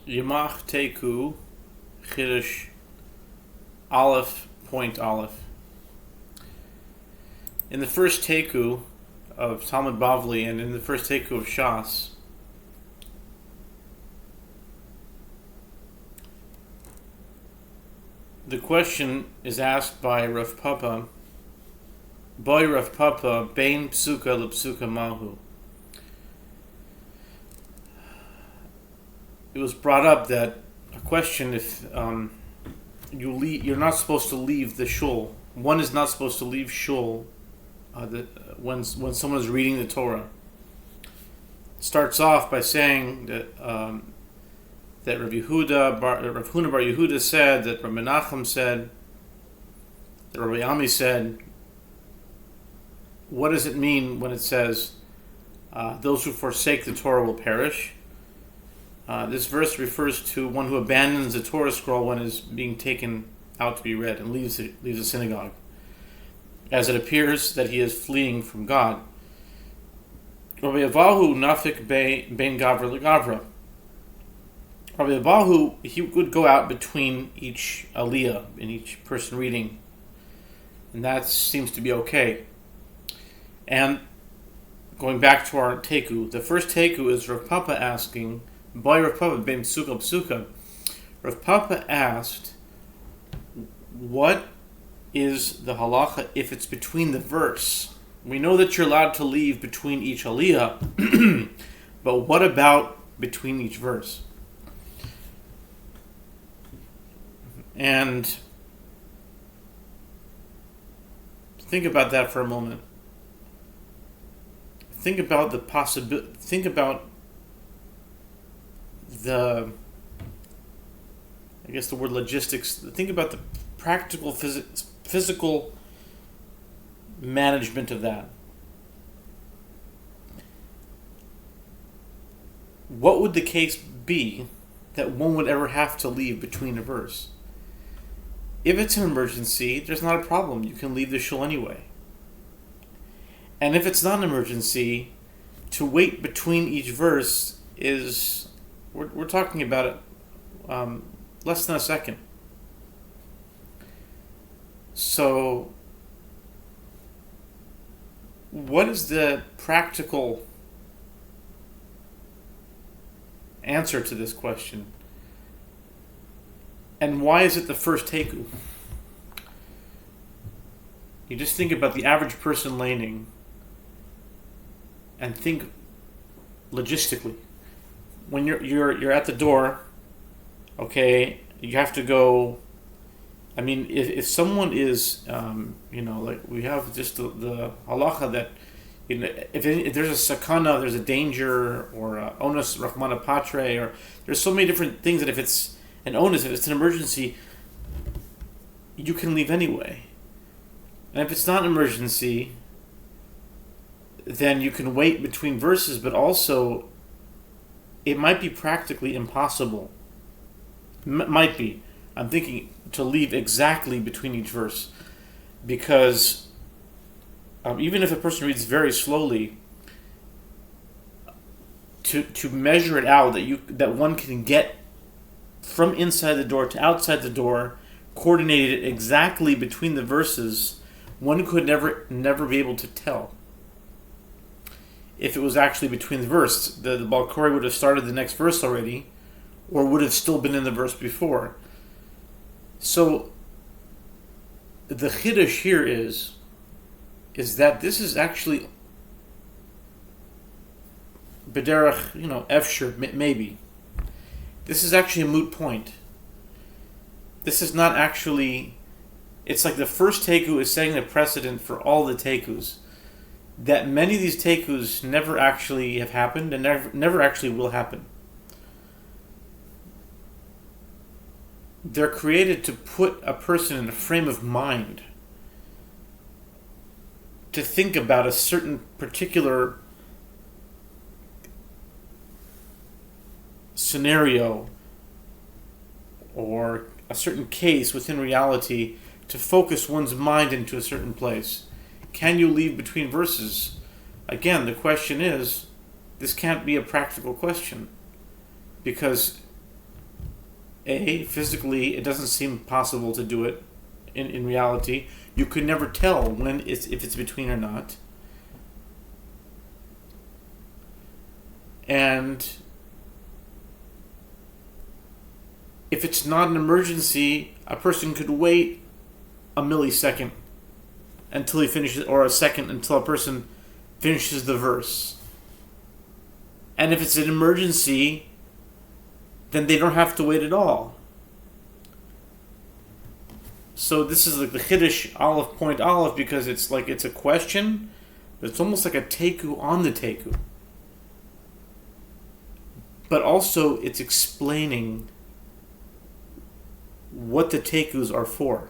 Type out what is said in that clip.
Yimach, Taiku, חידוש, Aleph, point Aleph. In the first Taiku of Talmud Bavli and in the first Taiku of Shas, the question is asked by Rav Papa, Boy Rav Papa, Bein Psuka L'Psuka Mahu. It was brought up that a question if you're not supposed to leave the shul. One is not supposed to leave shul when someone is reading the Torah. It starts off by saying that that Rav Huna Bar Yehuda said, that Rav Menachem said, that Rabbi Ami said. What does it mean when it says, those who forsake the Torah will perish? This verse refers to one who abandons the Torah scroll when it is being taken out to be read and leaves the synagogue, as it appears that he is fleeing from God. Rabbi Avahu nafik ben gavra legavra. Rabbi Avahu, he would go out between each aliyah, in each person reading, and that seems to be okay. And going back to our Taiku, the first Taiku is Rav Papa asking, by Rav Papa ben Psuka Psuka. Rav Papa asked, what is the halacha if it's between the verse? We know that you're allowed to leave between each aliyah, but what about between each verse? And think about that for a moment. Think about the possibility. Think about the word logistics. Think about the practical physical management of that. What would the case be that one would ever have to leave between a verse? If it's an emergency, there's not a problem. You can leave the shul anyway. And if it's not an emergency, to wait between each verse is, we're talking about it less than a second. So, what is the practical answer to this question? And why is it the first Taiku? You just think about the average person laning and think logistically. When you're at the door, okay, you have to go. I mean, if someone is, like we have just the halacha that, if there's a sakana, there's a danger, or onus rahmana patre, or there's so many different things that if it's an onus, if it's an emergency, you can leave anyway. And if it's not an emergency, then you can wait between verses, but also it might be practically impossible. Might be. I'm thinking to leave exactly between each verse, because even if a person reads very slowly, to measure it out that one can get from inside the door to outside the door, coordinated exactly between the verses, one could never be able to tell if it was actually between the verse. The Balkori would have started the next verse already, or would have still been in the verse before. So the Chidush here is that this is actually b'derech, efshir, maybe. This is actually a moot point. This is not actually. It's like the first Taiku is setting the precedent for all the Taikus. That many of these Taikus never actually have happened and never actually will happen. They're created to put a person in a frame of mind to think about a certain particular scenario or a certain case within reality, to focus one's mind into a certain place. Can you leave between verses? Again, the question is, this can't be a practical question, because physically, it doesn't seem possible to do it in reality. You could never tell if it's between or not. And if it's not an emergency, a person could wait a millisecond until he finishes, or a second until a person finishes the verse. And if it's an emergency, then they don't have to wait at all. So this is like the Chidush point Aleph, because it's a question, but it's almost like a Taiku on the Taiku. But also it's explaining what the Taikus are for.